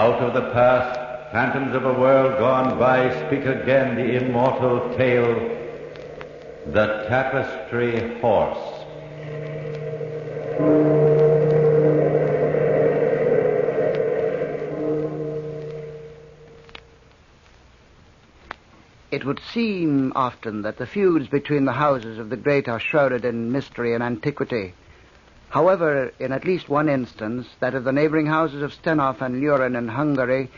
Out of the past, phantoms of a world gone by speak again the immortal tale, the Tapestry Horse. It would seem often that the feuds between the houses of the great are shrouded in mystery and antiquity. However, in at least one instance, that of the neighboring houses of Stenhof and Luren in Hungary,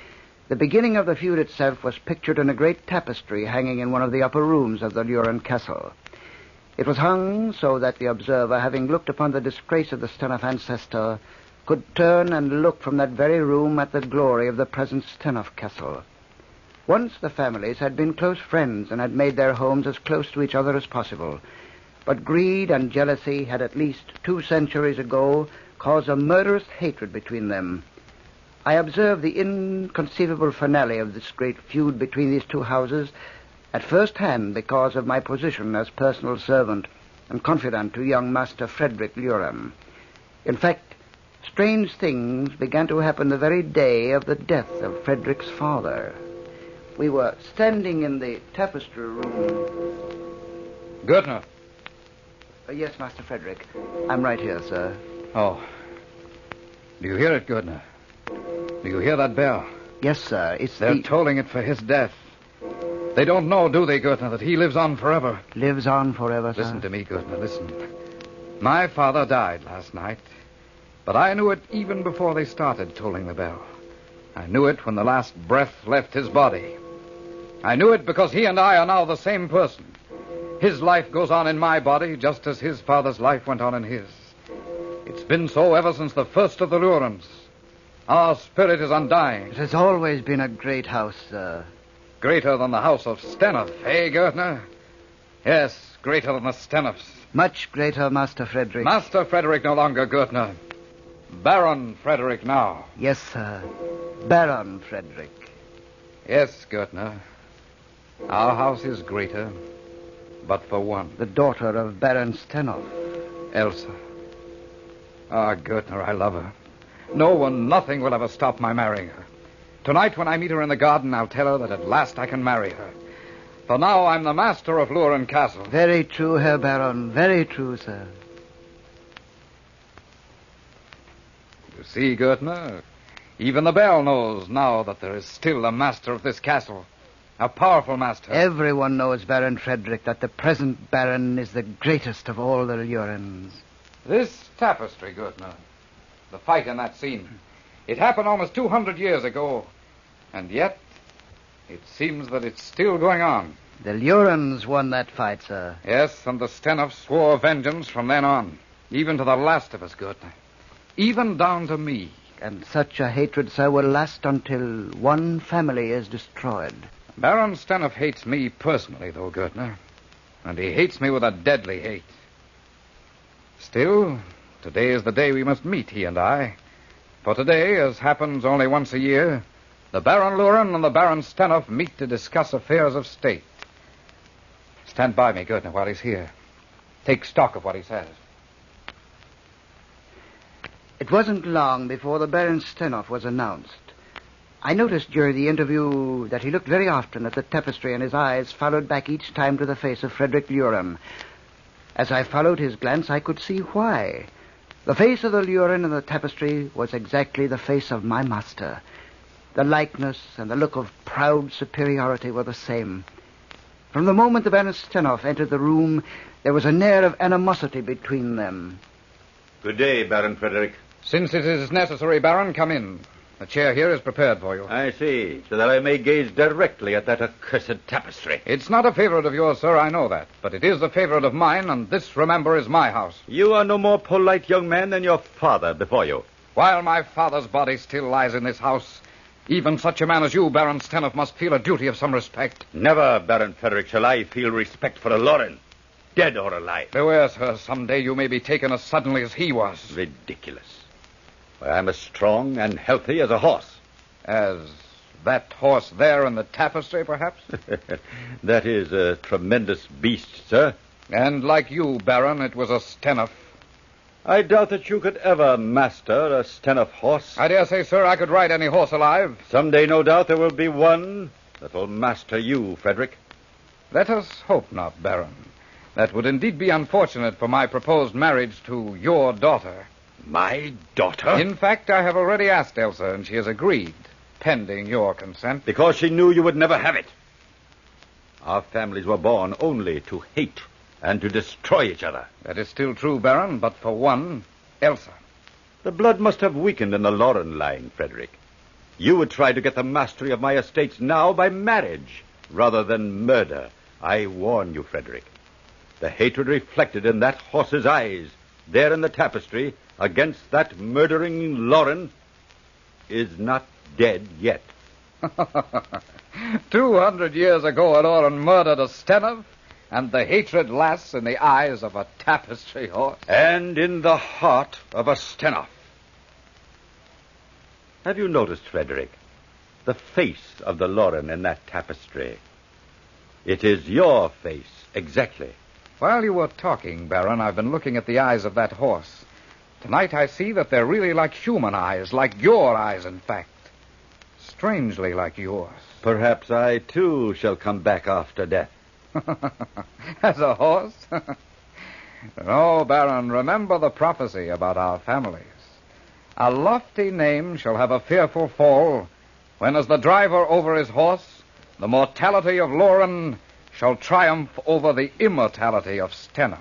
the beginning of the feud itself was pictured in a great tapestry hanging in one of the upper rooms of the Luren castle. It was hung so that the observer, having looked upon the disgrace of the Stenhof ancestor, could turn and look from that very room at the glory of the present Stenhof castle. Once the families had been close friends and had made their homes as close to each other as possible. But greed and jealousy had at least 2 centuries ago caused a murderous hatred between them. I observed the inconceivable finale of this great feud between these 2 houses at first hand because of my position as personal servant and confidant to young Master Frederick Luren. In fact, strange things began to happen the very day of the death of Frederick's father. We were standing in the tapestry room. Gertner. Yes, Master Frederick. I'm right here, sir. Oh. Do you hear it, Gertner? Do you hear that bell? Yes, sir. They're tolling it for his death. They don't know, do they, Gertner, that he lives on forever? Lives on forever, sir? Listen to me, Gertner, listen. My father died last night, but I knew it even before they started tolling the bell. I knew it when the last breath left his body. I knew it because he and I are now the same person. His life goes on in my body just as his father's life went on in his. It's been so ever since the first of the Lurens. Our spirit is undying. It has always been a great house, sir. Greater than the house of Stenhof, eh, Gertner? Yes, greater than the Stenhofs. Much greater, Master Frederick. Master Frederick no longer, Gertner. Baron Frederick now. Yes, sir. Baron Frederick. Yes, Gertner. Our house is greater, but for one. The daughter of Baron Stenhof. Elsa. Ah, Gertner, I love her. No one, nothing will ever stop my marrying her. Tonight, when I meet her in the garden, I'll tell her that at last I can marry her. For now, I'm the master of Luren Castle. Very true, Herr Baron. Very true, sir. You see, Gertner, even the bell knows now that there is still a master of this castle. A powerful master. Everyone knows, Baron Frederick, that the present Baron is the greatest of all the Lurens. This tapestry, Gertner, the fight in that scene, it happened almost 200 years ago, and yet it seems that it's still going on. The Lurens won that fight, sir. Yes, and the Stenhofs swore vengeance from then on, even to the last of us, Gertner. Even down to me. And such a hatred, sir, will last until one family is destroyed. Baron Stenhof hates me personally, though, Gertner. And he hates me with a deadly hate. Still, today is the day we must meet, he and I. For today, as happens only once a year, the Baron Luren and the Baron Stenhof meet to discuss affairs of state. Stand by me, Gertner, while he's here. Take stock of what he says. It wasn't long before the Baron Stenhof was announced. I noticed during the interview that he looked very often at the tapestry, and his eyes followed back each time to the face of Frederick Luren. As I followed his glance, I could see why. The face of the Luren in the tapestry was exactly the face of my master. The likeness and the look of proud superiority were the same. From the moment the Baron Stenhof entered the room, there was an air of animosity between them. Good day, Baron Frederick. Since it is necessary, Baron, come in. The chair here is prepared for you. I see, so that I may gaze directly at that accursed tapestry. It's not a favorite of yours, sir, I know that. But it is a favorite of mine, and this, remember, is my house. You are no more polite young man than your father before you. While my father's body still lies in this house, even such a man as you, Baron Stenhof, must feel a duty of some respect. Never, Baron Frederick, shall I feel respect for a Luren, dead or alive. Beware, sir, someday you may be taken as suddenly as he was. Ridiculous. Why, I'm as strong and healthy as a horse. As that horse there in the tapestry, perhaps? That is a tremendous beast, sir. And like you, Baron, it was a Stenhof. I doubt that you could ever master a Stenoff horse. I dare say, sir, I could ride any horse alive. Someday, no doubt, there will be one that will master you, Frederick. Let us hope not, Baron. That would indeed be unfortunate for my proposed marriage to your daughter. My daughter? In fact, I have already asked Elsa, and she has agreed, pending your consent. Because she knew you would never have it. Our families were born only to hate and to destroy each other. That is still true, Baron, but for one, Elsa. The blood must have weakened in the Lauren line, Frederick. You would try to get the mastery of my estates now by marriage, rather than murder. I warn you, Frederick. The hatred reflected in that horse's eyes, there in the tapestry, against that murdering Lauren, is not dead yet. 200 years ago, Lauren murdered a Stenoff, and the hatred lasts in the eyes of a tapestry horse. And in the heart of a Stenoff. Have you noticed, Frederick, the face of the Lauren in that tapestry? It is your face, exactly. While you were talking, Baron, I've been looking at the eyes of that horse. Tonight I see that they're really like human eyes, like your eyes, in fact. Strangely like yours. Perhaps I, too, shall come back after death. As a horse? No, Baron, remember the prophecy about our families. A lofty name shall have a fearful fall, when as the driver over his horse, the mortality of Lauren shall triumph over the immortality of Stenoff.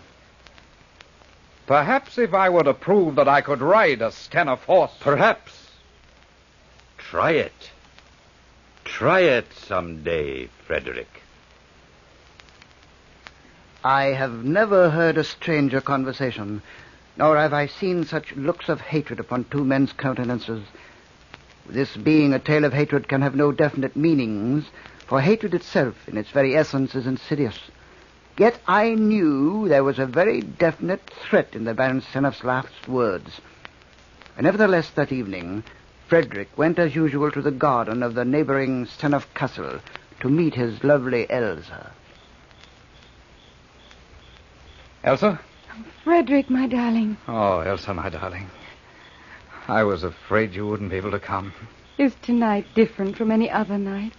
Perhaps if I were to prove that I could ride a Stenoff horse... Perhaps. Try it. Try it someday, Frederick. I have never heard a stranger conversation, nor have I seen such looks of hatred upon two men's countenances. This being a tale of hatred can have no definite meanings, for hatred itself, in its very essence, is insidious. Yet I knew there was a very definite threat in the Baron Stenoff's last words. And nevertheless, that evening, Frederick went as usual to the garden of the neighboring Stenoff castle to meet his lovely Elsa. Elsa? Frederick, my darling. Oh, Elsa, my darling. I was afraid you wouldn't be able to come. Is tonight different from any other night?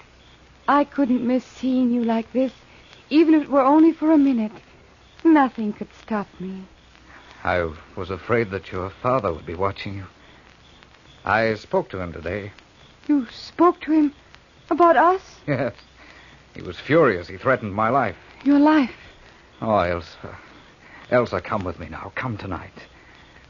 I couldn't miss seeing you like this, even if it were only for a minute. Nothing could stop me. I was afraid that your father would be watching you. I spoke to him today. You spoke to him about us? Yes. He was furious. He threatened my life. Your life? Oh, Elsa. Elsa, come with me now. Come tonight.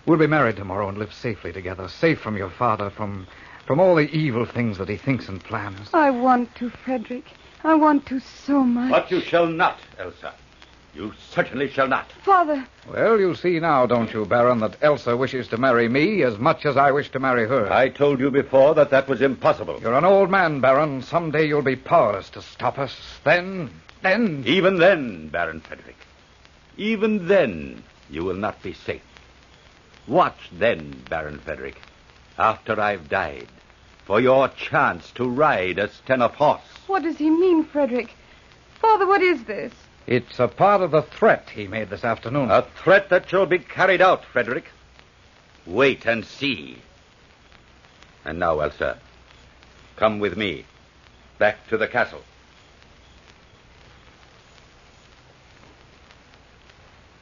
We'll be married tomorrow and live safely together, safe from your father, from all the evil things that he thinks and plans. I want to, Frederick. I want to so much. But you shall not, Elsa. You certainly shall not. Father. Well, you see now, don't you, Baron, that Elsa wishes to marry me as much as I wish to marry her. I told you before that was impossible. You're an old man, Baron. Someday you'll be powerless to stop us. Then... Even then, Baron Frederick. Even then, you will not be safe. Watch then, Baron Frederick, after I've died, for your chance to ride a Stenoff horse. What does he mean, Frederick? Father, what is this? It's a part of the threat he made this afternoon. A threat that shall be carried out, Frederick. Wait and see. And now, Elsa, come with me, back to the castle.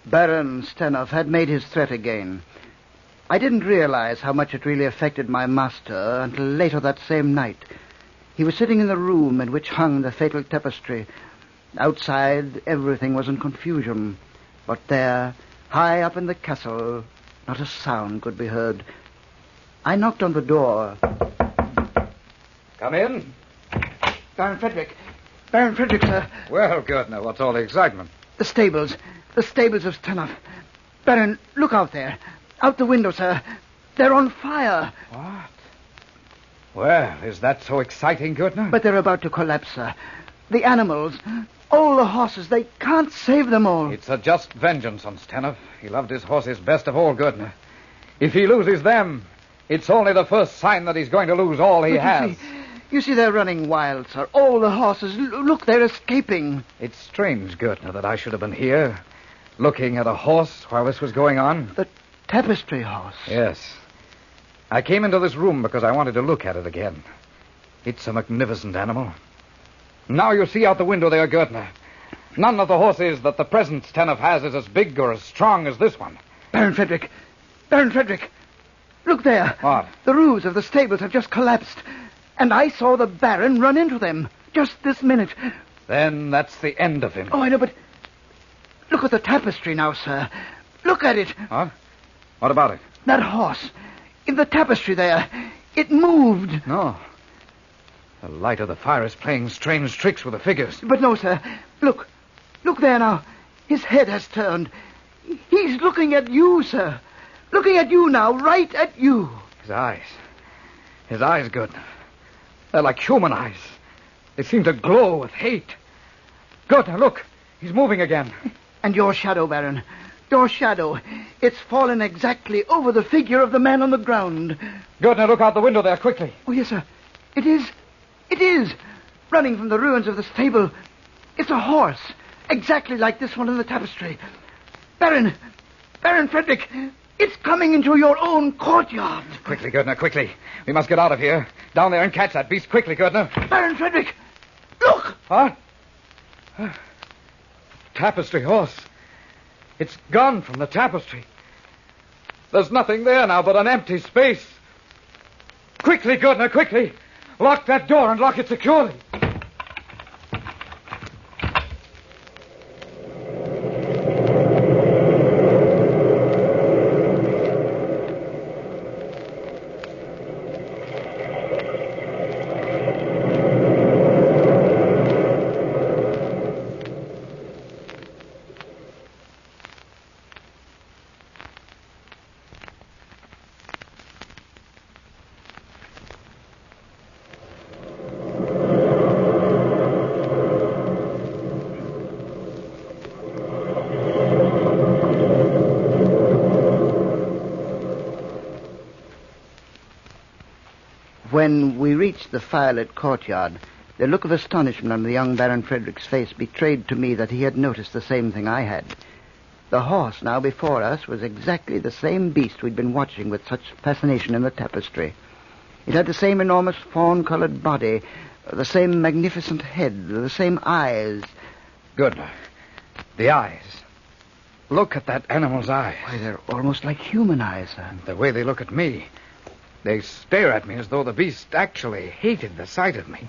Baron Stenoff had made his threat again. I didn't realize how much it really affected my master until later that same night. He was sitting in the room in which hung the fatal tapestry. Outside, everything was in confusion. But there, high up in the castle, not a sound could be heard. I knocked on the door. Come in. Baron Frederick. Baron Frederick, sir. Well, good. Now, what's all the excitement? The stables. The stables of Stenoff. Baron, look out there. Out the window, sir. They're on fire. What? Well, is that so exciting, Gurtner? But they're about to collapse, sir. The animals, all the horses, they can't save them all. It's a just vengeance on Stenoff. He loved his horses best of all, Gurtner. If he loses them, it's only the first sign that he's going to lose all he has. You see, they're running wild, sir. All the horses. Look, they're escaping. It's strange, Gurtner, that I should have been here, looking at a horse while this was going on. The Tapestry horse. Yes. I came into this room because I wanted to look at it again. It's a magnificent animal. Now you see out the window there, Gertner. None of the horses that the present Stenhoff has is as big or as strong as this one. Baron Frederick! Baron Frederick! Look there. What? The roofs of the stables have just collapsed. And I saw the Baron run into them just this minute. Then that's the end of him. Oh, I know, but look at the tapestry now, sir. Look at it. What? What about it? That horse. In the tapestry there. It moved. No. The light of the fire is playing strange tricks with the figures. But no, sir. Look. Look there now. His head has turned. He's looking at you, sir. Looking at you now, right at you. His eyes. His eyes, Gertner. They're like human eyes. They seem to glow with hate. Gertner, look. He's moving again. And your shadow, Baron. Your shadow. It's fallen exactly over the figure of the man on the ground. Gertner, look out the window there, quickly. Oh, yes, sir. It is. It is. Running from the ruins of the stable. It's a horse. Exactly like this one in the tapestry. Baron Frederick, it's coming into your own courtyard. Quickly, Gertner, quickly. We must get out of here. Down there and catch that beast. Quickly, Gertner. Baron Frederick, look! What? Tapestry horse. It's gone from the tapestry. There's nothing there now but an empty space. Quickly, Gertner, quickly. Lock that door and lock it securely. When we reached the firelit courtyard, the look of astonishment on the young Baron Frederick's face betrayed to me that he had noticed the same thing I had. The horse now before us was exactly the same beast we'd been watching with such fascination in the tapestry. It had the same enormous fawn-colored body, the same magnificent head, the same eyes. Good. The eyes. Look at that animal's eyes. Why, they're almost like human eyes, sir. The way they look at me. They stare at me as though the beast actually hated the sight of me.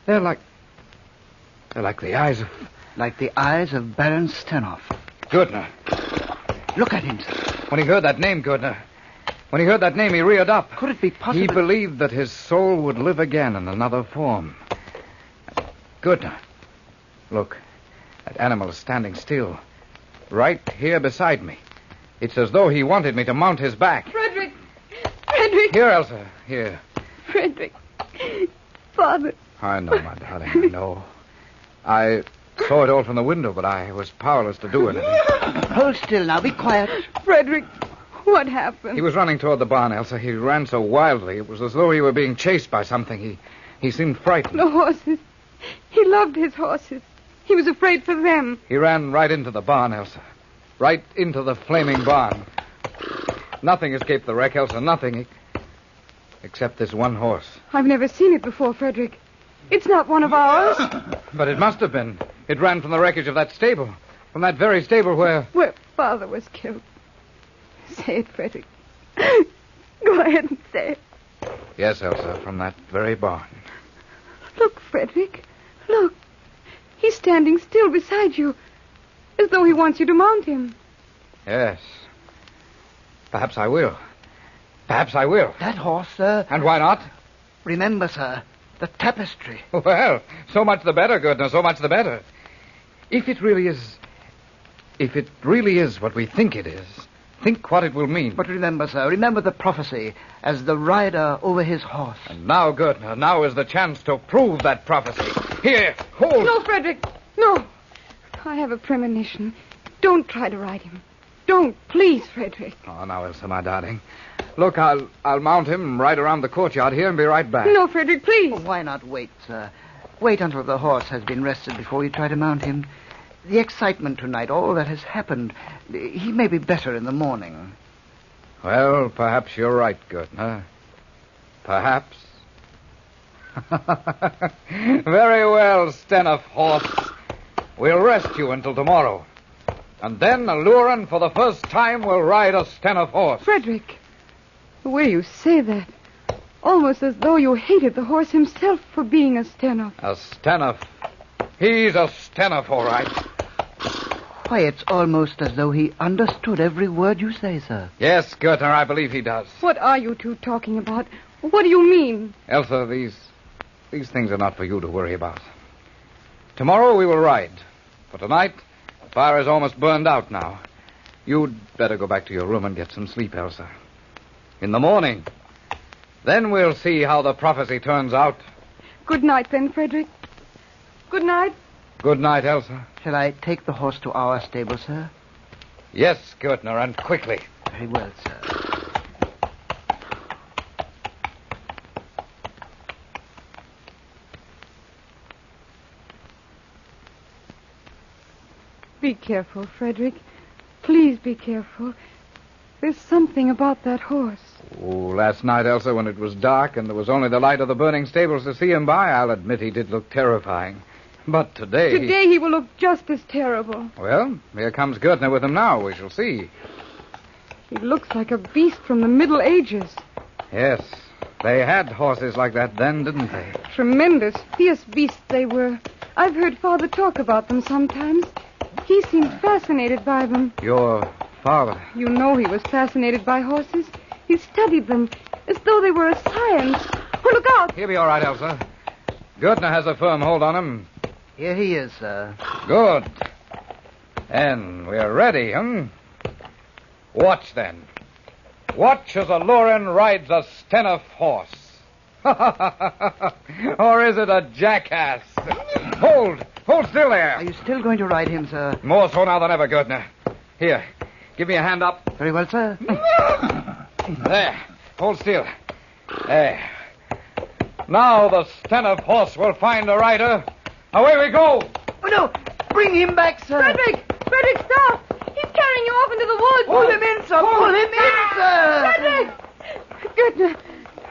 They're like the eyes of... Like the eyes of Baron Stenhoff. Gertner. Look at him, sir. When he heard that name, Gertner, when he heard that name, he reared up. Could it be possible? He believed that his soul would live again in another form. Gertner, look. That animal is standing still. Right here beside me. It's as though he wanted me to mount his back. Frederick! Here, Elsa. Here. Frederick. Father. I know, my darling. I know. I saw it all from the window, but I was powerless to do anything. Hold still now. Be quiet. Frederick, what happened? He was running toward the barn, Elsa. He ran so wildly. It was as though he were being chased by something. He seemed frightened. The horses. He loved his horses. He was afraid for them. He ran right into the barn, Elsa. Right into the flaming barn. Nothing escaped the wreck, Elsa. Nothing. Except this one horse. I've never seen it before, Frederick. It's not one of ours. But it must have been. It ran from the wreckage of that stable. From that very stable where Father was killed. Say it, Frederick. Go ahead and say it. Yes, Elsa, from that very barn. Look, Frederick. Look. He's standing still beside you. As though he wants you to mount him. Yes. Perhaps I will. Perhaps I will. That horse, sir. And why not? Remember, sir, the tapestry. Well, so much the better, Gertner, so much the better. If it really is what we think it is, think what it will mean. But remember, sir, remember the prophecy as the rider over his horse. And now, Gertner, now is the chance to prove that prophecy. Here, hold. No, Frederick, no. I have a premonition. Don't try to ride him. Don't, please, Frederick. Oh, now, Elsa, my darling. Look, I'll mount him right around the courtyard here and be right back. No, Frederick, please. Why not wait, sir? Wait until the horse has been rested before you try to mount him. The excitement tonight, all that has happened, he may be better in the morning. Well, perhaps you're right, Gertner. Perhaps. Very well, Stenoff horse. We'll rest you until tomorrow. And then, Alurin, for the first time, will ride a Stenoff horse. Frederick, the way you say that, almost as though you hated the horse himself for being a Stenoff. A Stenoff. He's a Stenoff, all right. Why, it's almost as though he understood every word you say, sir. Yes, Gertner, I believe he does. What are you two talking about? What do you mean? Elsa, these things are not for you to worry about. Tomorrow we will ride. For tonight, the fire is almost burned out now. You'd better go back to your room and get some sleep, Elsa. In the morning, then we'll see how the prophecy turns out. Good night, then, Frederick. Good night. Good night, Elsa. Shall I take the horse to our stable, sir? Yes, Gertner, and quickly. Very well, sir. Be careful, Frederick. Please be careful. There's something about that horse. Oh, last night, Elsa, when it was dark and there was only the light of the burning stables to see him by, I'll admit he did look terrifying. But today... Today he will look just as terrible. Well, here comes Gertner with him now. We shall see. He looks like a beast from the Middle Ages. Yes, they had horses like that then, didn't they? Tremendous, fierce beasts they were. I've heard Father talk about them sometimes. He seemed fascinated by them. Your father? You know he was fascinated by horses. He studied them as though they were a science. Oh, look out! He'll be all right, Elsa. Gertner has a firm hold on him. Here he is, sir. Good. And we're ready, Watch, then. Watch as Alurin rides a Stenoff horse. Or is it a jackass? Hold still there. Are you still going to ride him, sir? More so now than ever, Gertner. Here, give me a hand up. Very well, sir. There, hold still. There. Now the Stenoff horse will find a rider. Away we go. Oh, no. Bring him back, sir. Frederick, stop! He's carrying you off into the woods. Pull him in, sir. Pull him in, sir. Frederick!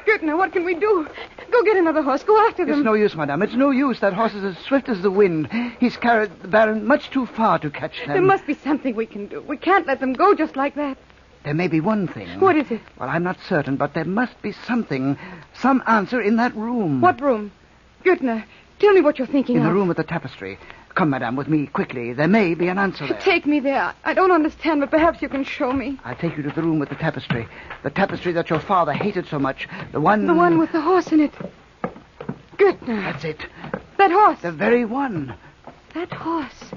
Gertner, what can we do? Go get another horse. Go after them. It's no use, madame. It's no use. That horse is as swift as the wind. He's carried the Baron much too far to catch them. There must be something we can do. We can't let them go just like that. There may be one thing. What is it? Well, I'm not certain, but there must be something, some answer in that room. What room? Gertner, tell me what you're thinking In of. the room with the tapestry. Come, madame, with me, quickly. There may be an answer there. Take me there. I don't understand, but perhaps you can show me. I'll take you to the room with the tapestry. The tapestry that your father hated so much. The one... The one with the horse in it. Gertner. That's it. That horse. The very one. That horse.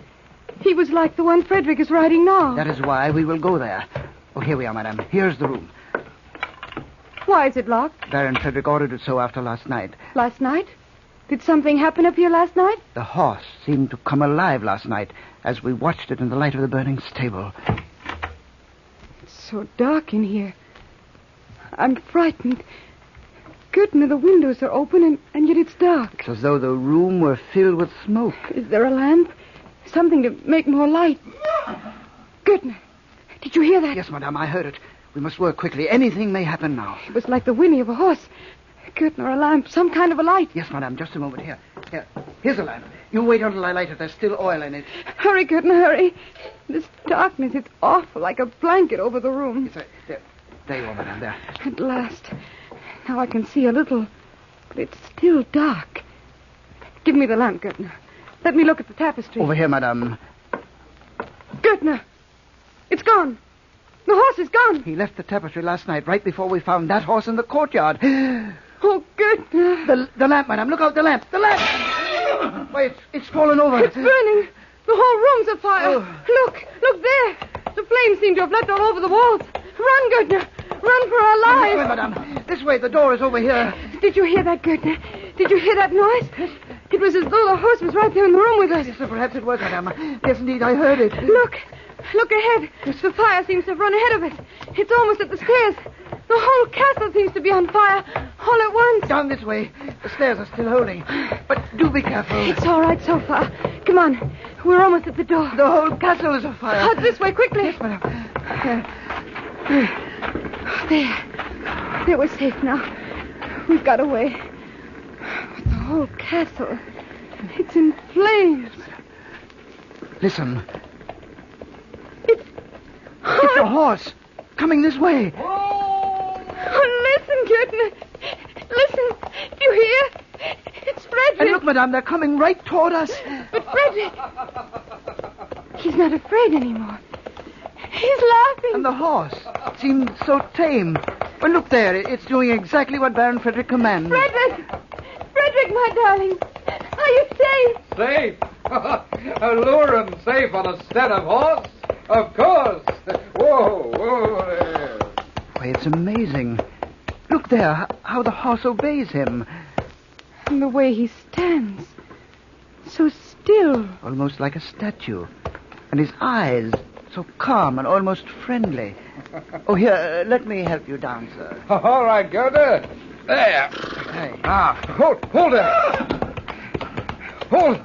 He was like the one Frederick is riding now. That is why we will go there. Oh, here we are, madame. Here's the room. Why is it locked? Baron Frederick ordered it so after last night. Last night? Did something happen up here last night? The horse seemed to come alive last night as we watched it in the light of the burning stable. It's so dark in here. I'm frightened. Gertner, the windows are open and yet it's dark. It's as though the room were filled with smoke. Is there a lamp? Something to make more light. Gertner, did you hear that? Yes, madame, I heard it. We must work quickly. Anything may happen now. It was like the whinny of a horse. Gertner, a lamp, some kind of a light. Yes, madame, just a moment. Here. Here's a lamp. You wait until I light it. There's still oil in it. Hurry, Gertner, hurry. This darkness, it's awful, like a blanket over the room. There you are, madame, there. At last. Now I can see a little, but it's still dark. Give me the lamp, Gertner. Let me look at the tapestry. Over here, madame. Gertner, it's gone. The horse is gone. He left the tapestry last night, right before we found that horse in the courtyard. Oh, Gertner. The lamp, madame. Look out, the lamp. The lamp. Why, it's fallen over. It's burning. The whole room's afire. Oh. Look there. The flames seem to have leapt all over the walls. Run, Gertner. Run for our lives. This way, madame. This way. The door is over here. Did you hear that, Gertner? Did you hear that noise? It was as though the horse was right there in the room with us. Yes, sir, perhaps it was, madame. Yes, indeed, I heard it. Look ahead. The fire seems to have run ahead of it. It's almost at the stairs. The whole castle seems to be on fire, all at once. Down this way. The stairs are still holding. But do be careful. It's all right so far. Come Come on. We're almost at the door. The whole castle is afire. Out this way, quickly. Yes, madam. There, we're safe now. We've got away. But the whole castle, it's in flames. Listen. It's It's a horse coming this way. Oh, listen, Gürtner. Listen. Do you hear? It's Frederick. And look, madame, they're coming right toward us. But Frederick, he's not afraid anymore. He's laughing. And the horse seems so tame. Well, look there. It's doing exactly what Baron Frederick commands. Frederick, my darling. Are you safe? Safe? A Luren safe on a Stenhof horse? Of course. Whoa, there. Why, it's amazing. Look there, how the horse obeys him. And the way he stands. So still. Almost like a statue. And his eyes, so calm and almost friendly. Oh, here, let me help you down, sir. All right, Gerda. There. Hey. Hold it. Hold.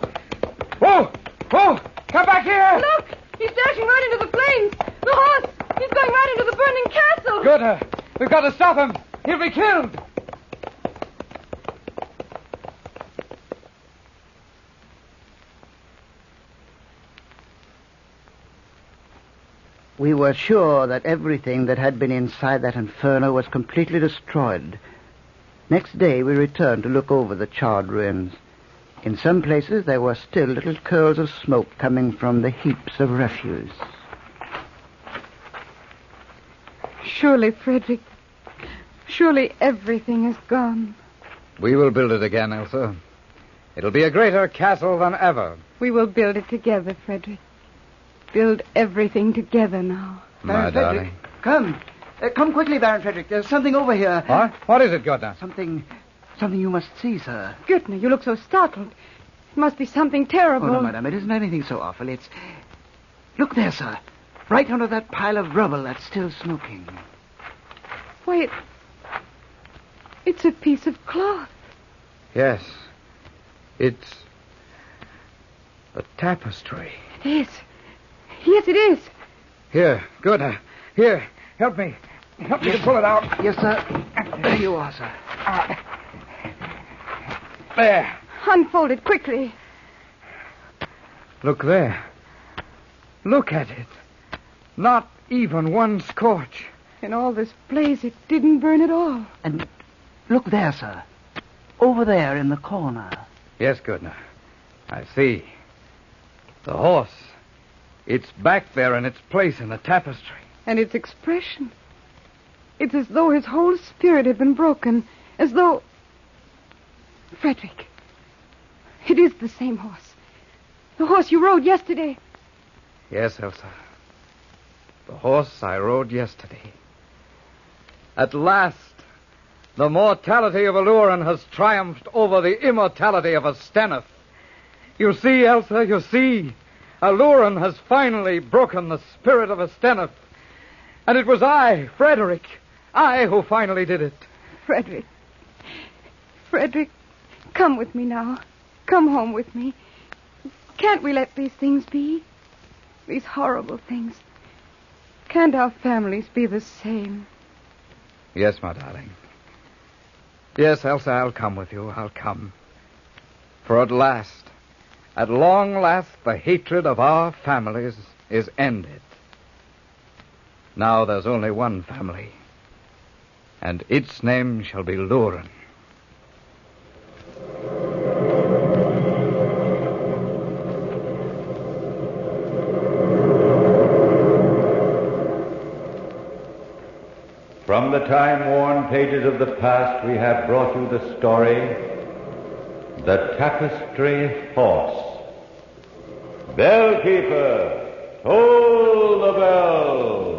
Whoa. Come back here. Look, he's dashing right into the flames. The horse, he's going right into the burning castle. Gerda, we've got to stop him. He'll be killed. We were sure that everything that had been inside that inferno was completely destroyed. Next day we returned to look over the charred ruins. In some places there were still little curls of smoke coming from the heaps of refuse. Surely, Frederick, surely everything is gone. We will build it again, Elsa. It'll be a greater castle than ever. We will build it together, Frederick. Build everything together now. My Baron darling. Frederick, come. Come quickly, Baron Frederick. There's something over here. What? What is it, Gerda? Something you must see, sir. Gürtner, you look so startled. It must be something terrible. Oh, no, madam. It isn't anything so awful. It's... Look there, sir. Right under that pile of rubble that's still smoking. Why, it's a piece of cloth. Yes. It's a tapestry. It is. Yes, it is. Here, Gerda. Here, help me. Help me to pull it out. Yes, sir. There you are, sir. There. Unfold it quickly. Look there. Look at it. Not even one scorch. In all this blaze, it didn't burn at all. And look there, sir. Over there in the corner. Yes, Gerda. I see. The horse. It's back there in its place in the tapestry. And its expression. It's as though his whole spirit had been broken. As though... Frederick. It is the same horse. The horse you rode yesterday. Yes, Elsa. The horse I rode yesterday. At last, the mortality of Aluren has triumphed over the immortality of a Stenhof. You see, Elsa, you see. Aluren has finally broken the spirit of a Stenhof. And it was I, Frederick, I who finally did it. Frederick, come with me now. Come home with me. Can't we let these things be? These horrible things. Can't our families be the same? Yes, my darling. Yes, Elsa, I'll come with you. I'll come. For at long last, the hatred of our families is ended. Now there's only one family, and its name shall be Luren. From the time-worn pages of the past, we have brought you the story, The Tapestry Horse. Bellkeeper, toll the bell!